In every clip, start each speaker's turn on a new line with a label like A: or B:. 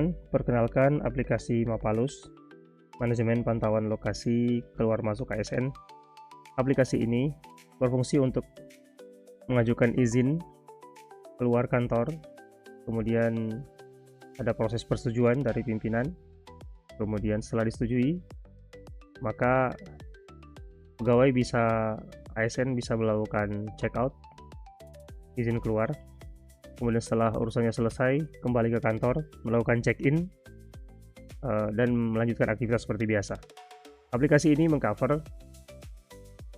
A: teman-teman, perkenalkan aplikasi Mapalus, manajemen pantauan lokasi keluar masuk ASN. Aplikasi ini berfungsi untuk mengajukan izin keluar kantor, kemudian ada proses persetujuan dari pimpinan, kemudian setelah disetujui, maka pegawai ASN bisa melakukan check out, izin keluar. Kemudian setelah urusannya selesai, kembali ke kantor, melakukan check-in, dan melanjutkan aktivitas seperti biasa. Aplikasi ini mengcover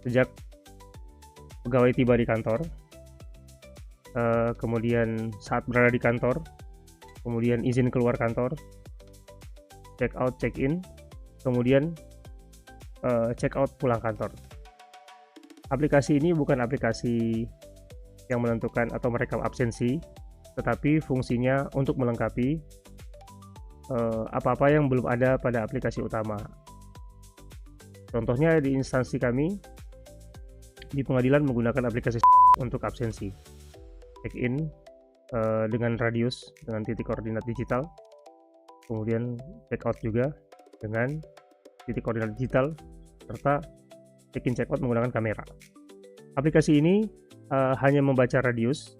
A: sejak pegawai tiba di kantor, kemudian saat berada di kantor, kemudian izin keluar kantor, check out, check-in, kemudian check out pulang kantor. Aplikasi ini bukan aplikasi yang menentukan atau merekam absensi, tetapi fungsinya untuk melengkapi apa-apa yang belum ada pada aplikasi utama. Contohnya di instansi kami di pengadilan menggunakan aplikasi untuk absensi, check-in dengan radius dengan titik koordinat digital, kemudian check out juga dengan titik koordinat digital, serta check-in check out menggunakan kamera. Aplikasi ini hanya membaca radius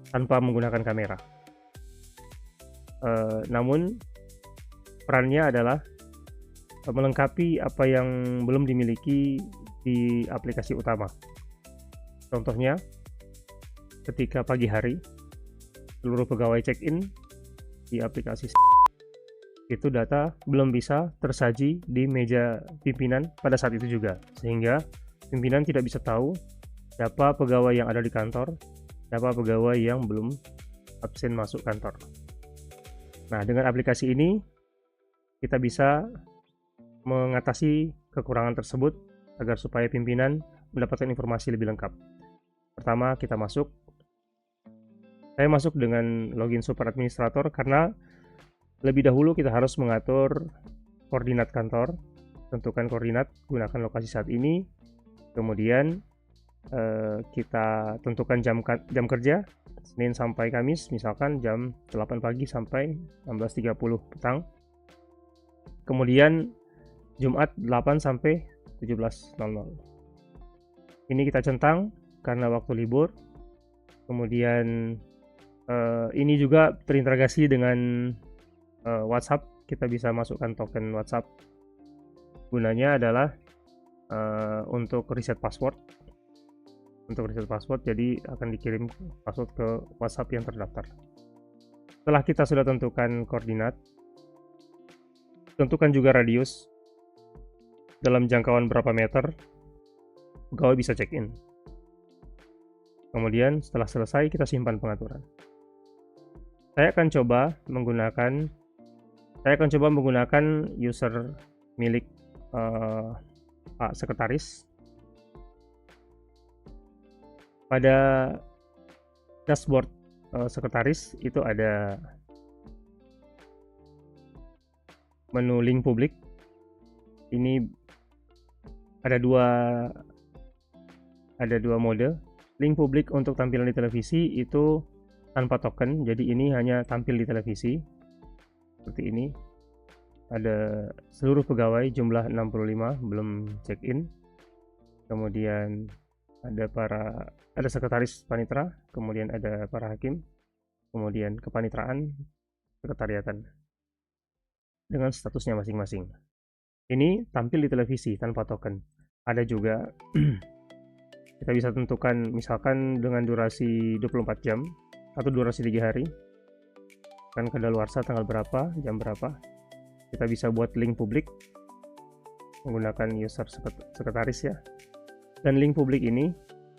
A: tanpa menggunakan kamera. Namun perannya adalah melengkapi apa yang belum dimiliki di aplikasi utama. Contohnya, ketika pagi hari seluruh pegawai check-in di aplikasi itu data belum bisa tersaji di meja pimpinan pada saat itu juga, sehingga pimpinan tidak bisa tahu siapa pegawai yang ada di kantor, siapa pegawai yang belum absen masuk kantor. Nah, dengan aplikasi ini kita bisa mengatasi kekurangan tersebut agar supaya pimpinan mendapatkan informasi lebih lengkap. Pertama, saya masuk dengan login super administrator karena lebih dahulu kita harus mengatur koordinat kantor, tentukan koordinat, gunakan lokasi saat ini, kemudian kita tentukan jam kerja Senin sampai Kamis, misalkan jam 8 pagi sampai 16.30 petang, kemudian Jumat 8 sampai 17.00. Ini kita centang karena waktu libur. Kemudian ini juga terintegrasi dengan WhatsApp. Kita bisa masukkan token WhatsApp. Gunanya adalah untuk reset password. Jadi akan dikirim password ke WhatsApp yang terdaftar. Setelah kita sudah tentukan koordinat, tentukan juga radius dalam jangkauan berapa meter pegawai bisa check-in. Kemudian setelah selesai kita simpan pengaturan. Saya akan coba menggunakan user milik Pak Sekretaris. Pada dashboard sekretaris itu ada menu link publik. Ini ada dua mode. Link publik untuk tampilan di televisi itu tanpa token, jadi ini hanya tampil di televisi seperti ini. Ada seluruh pegawai jumlah 65 belum check-in. Kemudian ada sekretaris panitera, kemudian ada para hakim, kemudian kepanitraan, sekretariatan dengan statusnya masing-masing. Ini tampil di televisi tanpa token. Ada juga kita bisa tentukan misalkan dengan durasi 24 jam atau durasi 3 hari, kan kadaluarsa tanggal berapa, jam berapa. Kita bisa buat link publik menggunakan user sekretaris ya. Dan link publik ini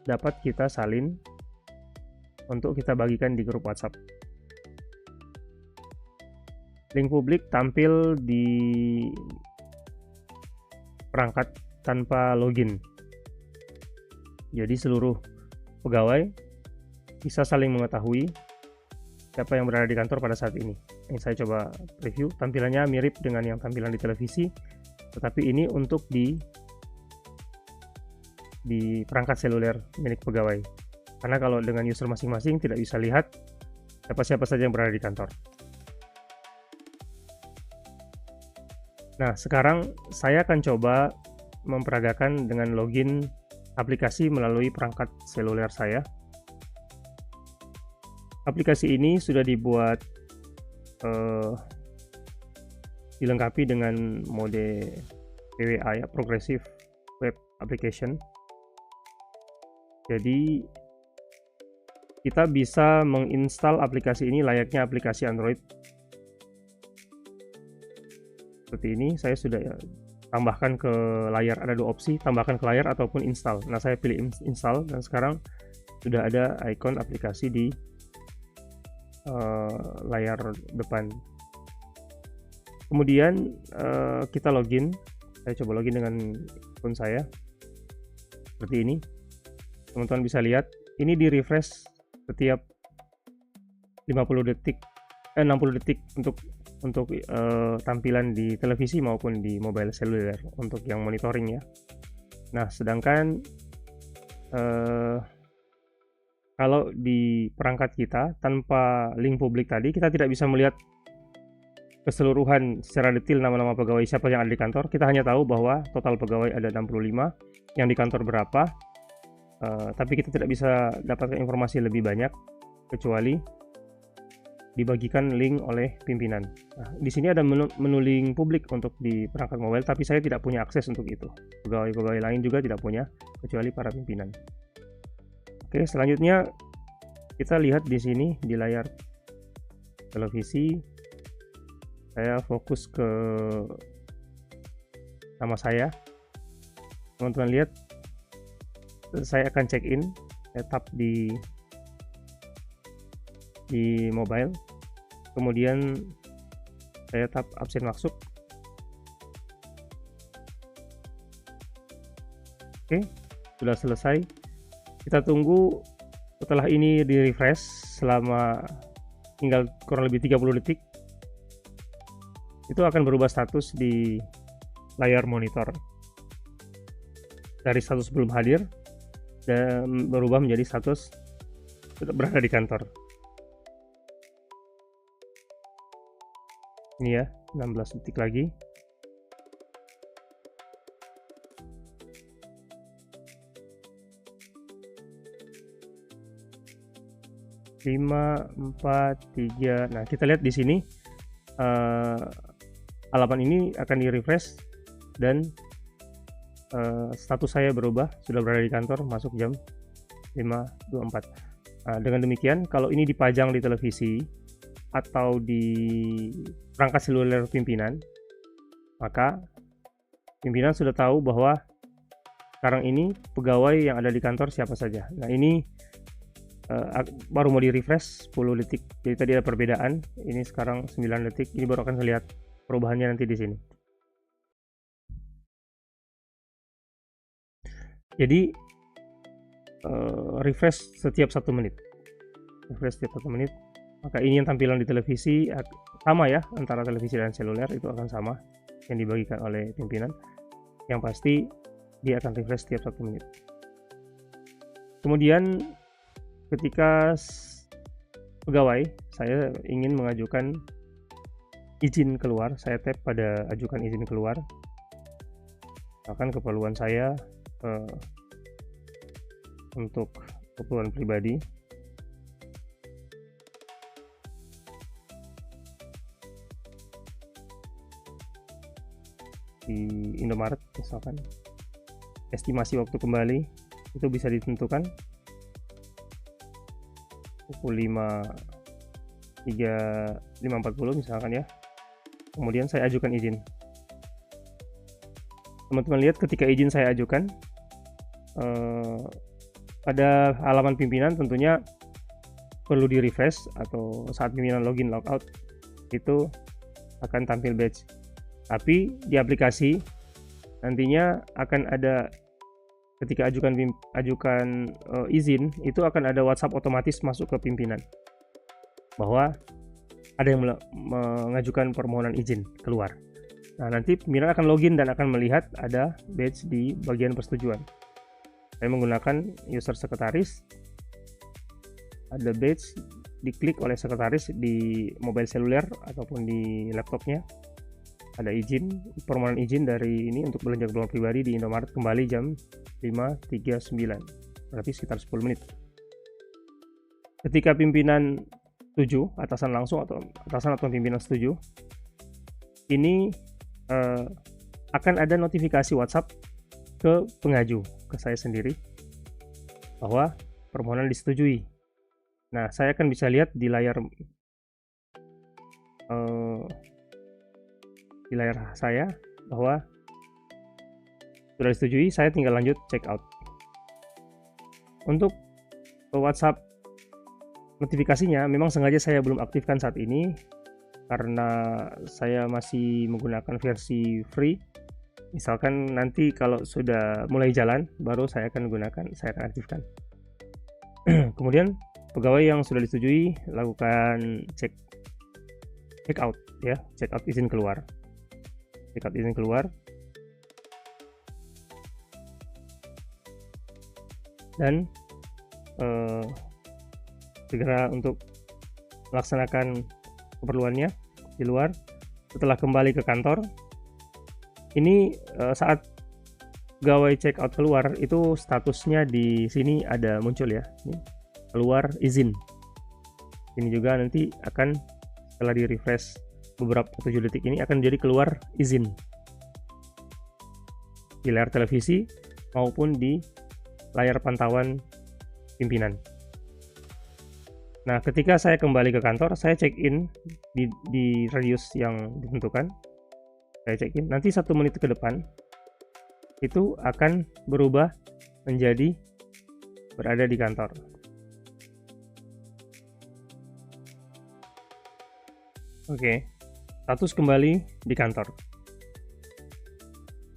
A: dapat kita salin untuk kita bagikan di grup WhatsApp. Link publik tampil di perangkat tanpa login. Jadi seluruh pegawai bisa saling mengetahui siapa yang berada di kantor pada saat ini. Ini saya coba preview, tampilannya mirip dengan yang tampilan di televisi, tetapi ini untuk di perangkat seluler milik pegawai. Karena kalau dengan user masing-masing tidak bisa lihat siapa saja yang berada di kantor. Nah, sekarang saya akan coba memperagakan dengan login aplikasi melalui perangkat seluler saya. Aplikasi ini sudah dibuat dilengkapi dengan mode PWA ya, Progressive Web Application. Jadi kita bisa menginstal aplikasi ini layaknya aplikasi Android. Seperti ini, saya sudah tambahkan ke layar, ada dua opsi, tambahkan ke layar ataupun install. Nah, saya pilih install dan sekarang sudah ada ikon aplikasi di layar depan. Kemudian kita login. Saya coba login dengan akun saya seperti ini. Teman-teman bisa lihat ini di refresh setiap 60 detik 60 detik untuk tampilan di televisi maupun di mobile seluler untuk yang monitoring ya. Nah, sedangkan kalau di perangkat kita tanpa link publik tadi, kita tidak bisa melihat keseluruhan secara detail nama-nama pegawai siapa yang ada di kantor. Kita hanya tahu bahwa total pegawai ada 65, yang di kantor berapa, tapi kita tidak bisa dapatkan informasi lebih banyak kecuali dibagikan link oleh pimpinan. Nah, di sini ada menu link publik untuk di perangkat mobile, tapi saya tidak punya akses untuk itu. Pegawai-pegawai lain juga tidak punya kecuali para pimpinan. Oke, selanjutnya kita lihat di sini di layar televisi. Saya fokus ke nama saya. Teman-teman lihat, saya akan check in. Saya tap di mobile, kemudian saya tap absen masuk. Oke, sudah selesai. Kita tunggu setelah ini di refresh selama tinggal kurang lebih 30 detik. Itu akan berubah status di layar monitor dari status belum hadir dan berubah menjadi status tetap berada di kantor. Ini ya, 16 detik lagi. Lima, 4, 3. Nah, kita lihat di sini halaman ini akan di refresh dan status saya berubah, sudah berada di kantor, masuk jam 5.24. Dengan demikian, kalau ini dipajang di televisi atau di perangkat seluler pimpinan, maka pimpinan sudah tahu bahwa sekarang ini pegawai yang ada di kantor siapa saja. Nah, ini baru mau di refresh 10 detik. Jadi tadi ada perbedaan, ini sekarang 9 detik. Ini baru akan terlihat perubahannya nanti di sini. Jadi refresh setiap 1 menit. Refresh setiap 1 menit. Maka ini yang tampilan di televisi sama ya, antara televisi dan seluler itu akan sama yang dibagikan oleh pimpinan. Yang pasti dia akan refresh setiap 1 menit. Kemudian ketika pegawai saya ingin mengajukan izin keluar, saya tap pada ajukan izin keluar. Akan keperluan saya untuk keperluan pribadi. Di Indomaret misalkan, estimasi waktu kembali itu bisa ditentukan pukul 5.40 misalkan ya. Kemudian saya ajukan izin. Teman-teman lihat ketika izin saya ajukan, pada halaman pimpinan tentunya perlu di refresh, atau saat pimpinan login logout itu akan tampil badge. Tapi di aplikasi nantinya akan ada, ketika ajukan izin, itu akan ada WhatsApp otomatis masuk ke pimpinan bahwa ada yang mengajukan permohonan izin keluar. Nah, nanti pimpinan akan login dan akan melihat ada badge di bagian persetujuan. Saya menggunakan user sekretaris, ada badge, diklik oleh sekretaris di mobile seluler ataupun di laptopnya. ada permohonan izin dari ini untuk belanja keperluan pribadi di Indomaret kembali jam 5.39, berarti sekitar 10 menit. Ketika pimpinan setuju, atasan atau pimpinan setuju, ini akan ada notifikasi WhatsApp ke pengaju, ke saya sendiri, bahwa permohonan disetujui. Nah, saya akan bisa lihat di layar saya bahwa sudah disetujui. Saya tinggal lanjut check out. Untuk WhatsApp notifikasinya memang sengaja saya belum aktifkan saat ini karena saya masih menggunakan versi free. Misalkan nanti kalau sudah mulai jalan baru saya akan aktifkan. Kemudian pegawai yang sudah disetujui lakukan check out ya, check out izin keluar. Dan segera untuk melaksanakan keperluannya di luar. Setelah kembali ke kantor, ini saat pegawai check out keluar itu statusnya di sini ada muncul ya, ini, keluar izin. Ini juga nanti akan setelah di refresh beberapa 7 detik ini akan jadi keluar izin di layar televisi maupun di layar pantauan pimpinan. Nah, ketika saya kembali ke kantor, saya check in di radius yang ditentukan. Saya check in, nanti 1 menit ke depan itu akan berubah menjadi berada di kantor. Oke, status kembali di kantor.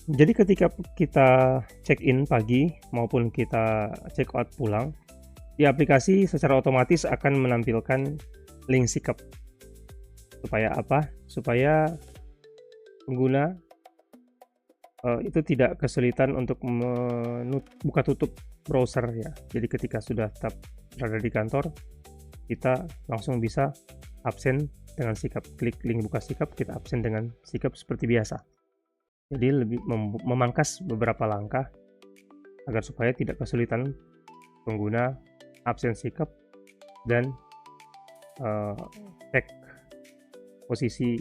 A: Jadi ketika kita check in pagi maupun kita check out pulang, di aplikasi secara otomatis akan menampilkan link sikap. Supaya apa? Supaya pengguna itu tidak kesulitan untuk buka tutup browser ya. Jadi ketika sudah tetap berada di kantor, kita langsung bisa absen dengan sikap. Klik link buka sikap, kita absen dengan sikap seperti biasa. Jadi lebih memangkas beberapa langkah agar supaya tidak kesulitan pengguna absen sikap dan cek posisi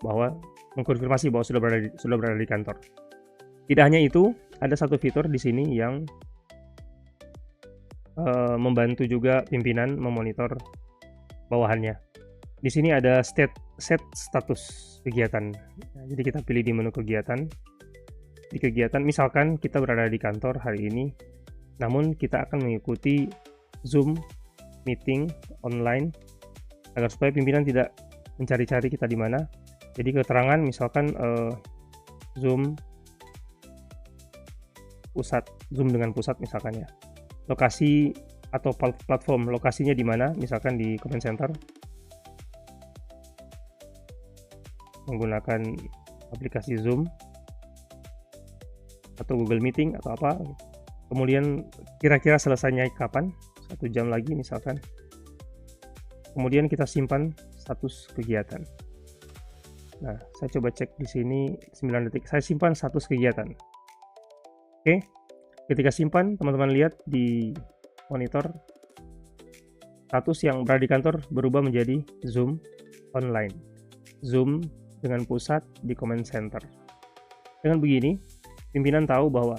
A: bahwa mengkonfirmasi bahwa sudah berada di kantor. Tidak hanya itu, ada satu fitur di sini yang membantu juga pimpinan memonitor bawahannya. Di sini ada set status kegiatan. Jadi kita pilih di menu kegiatan. Di kegiatan, misalkan kita berada di kantor hari ini, namun kita akan mengikuti Zoom meeting online agar supaya pimpinan tidak mencari-cari kita di mana. Jadi keterangan misalkan Zoom dengan pusat misalkan ya. Lokasi atau platform lokasinya di mana, misalkan di Command Center menggunakan aplikasi Zoom atau Google Meeting atau apa. Kemudian kira-kira selesainya kapan? 1 jam lagi misalkan. Kemudian kita simpan status kegiatan. Nah, saya coba cek di sini 9 detik. Saya simpan status kegiatan. Oke. Ketika simpan, teman-teman lihat di monitor status yang berada di kantor berubah menjadi Zoom online. Zoom dengan pusat di Command Center. Dengan begini, pimpinan tahu bahwa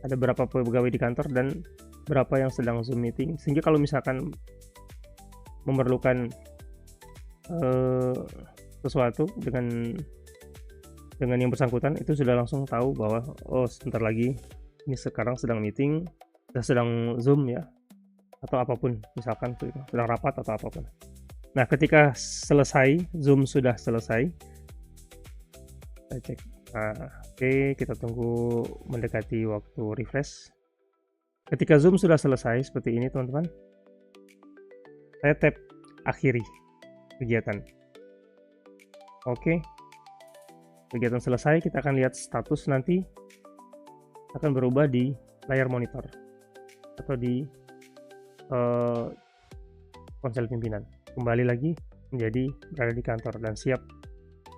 A: ada berapa pegawai di kantor dan berapa yang sedang Zoom meeting, sehingga kalau misalkan memerlukan sesuatu dengan yang bersangkutan, itu sudah langsung tahu bahwa oh sebentar lagi ini sekarang sedang meeting, sedang Zoom ya, atau apapun, misalkan sedang rapat atau apapun. Nah, ketika selesai, Zoom sudah selesai, saya cek. Oke, kita tunggu mendekati waktu refresh. Ketika Zoom sudah selesai seperti ini teman-teman, saya tap akhiri kegiatan. Oke, kegiatan selesai. Kita akan lihat status nanti akan berubah di layar monitor atau di ponsel pimpinan. Kembali lagi menjadi berada di kantor dan siap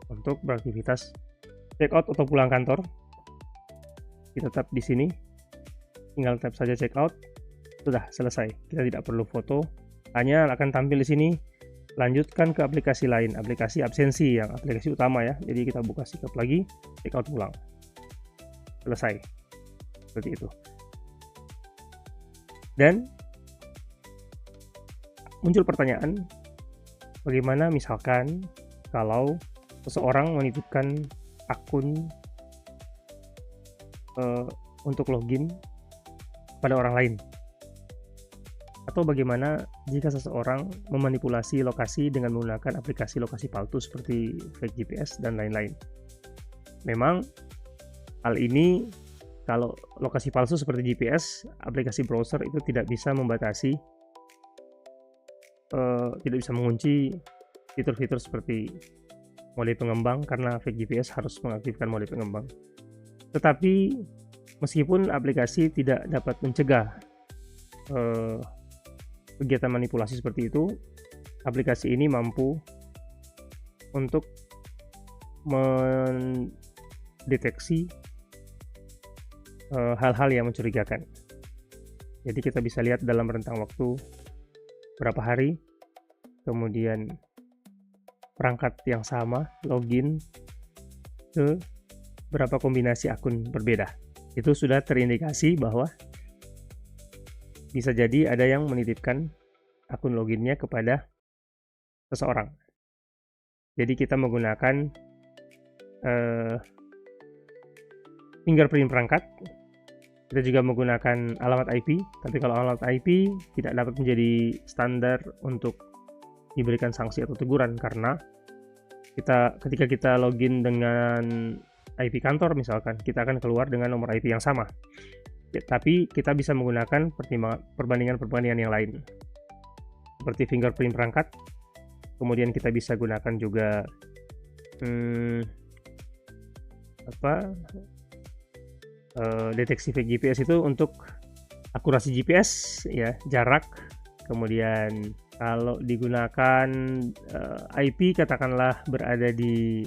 A: untuk beraktivitas check out atau pulang kantor. Kita tap di sini, tinggal tap saja check out, sudah selesai. Kita tidak perlu foto, hanya akan tampil di sini. Lanjutkan ke aplikasi lain, aplikasi absensi yang aplikasi utama ya. Jadi kita buka sikap lagi, check out pulang, selesai. Seperti itu. Dan muncul pertanyaan, bagaimana misalkan kalau seseorang menitipkan akun untuk login pada orang lain, atau bagaimana jika seseorang memanipulasi lokasi dengan menggunakan aplikasi lokasi palsu seperti fake GPS dan lain-lain. Memang hal ini, kalau lokasi palsu seperti GPS, aplikasi browser itu tidak bisa membatasi, tidak bisa mengunci fitur-fitur seperti mode pengembang, karena fake GPS harus mengaktifkan mode pengembang. Tetapi meskipun aplikasi tidak dapat mencegah kegiatan manipulasi seperti itu, aplikasi ini mampu untuk mendeteksi hal-hal yang mencurigakan. Jadi kita bisa lihat dalam rentang waktu berapa hari, kemudian perangkat yang sama login ke berapa kombinasi akun berbeda. Itu sudah terindikasi bahwa bisa jadi ada yang menitipkan akun loginnya kepada seseorang. Jadi kita menggunakan fingerprint perangkat. Kita juga menggunakan alamat IP, tapi kalau alamat IP tidak dapat menjadi standar untuk diberikan sanksi atau teguran, karena ketika kita login dengan IP kantor misalkan, kita akan keluar dengan nomor IP yang sama. Ya, tapi kita bisa menggunakan perbandingan-perbandingan yang lain, seperti fingerprint perangkat. Kemudian kita bisa gunakan juga deteksi fake GPS itu untuk akurasi GPS ya, jarak. Kemudian kalau digunakan IP katakanlah berada di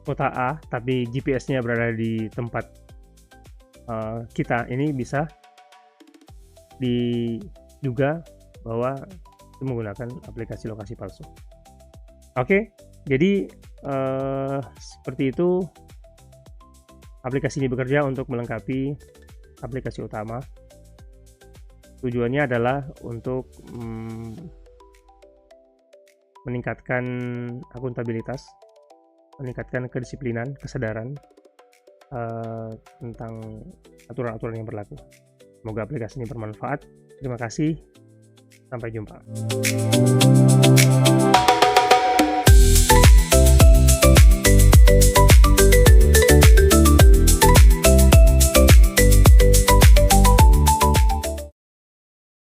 A: kota A, tapi GPS-nya berada di tempat kita, ini bisa diduga bahwa itu menggunakan aplikasi lokasi palsu. Oke, jadi seperti itu aplikasi ini bekerja untuk melengkapi aplikasi utama. Tujuannya adalah untuk meningkatkan akuntabilitas, meningkatkan kedisiplinan, kesadaran tentang aturan-aturan yang berlaku. Semoga aplikasi ini bermanfaat. Terima kasih. Sampai jumpa.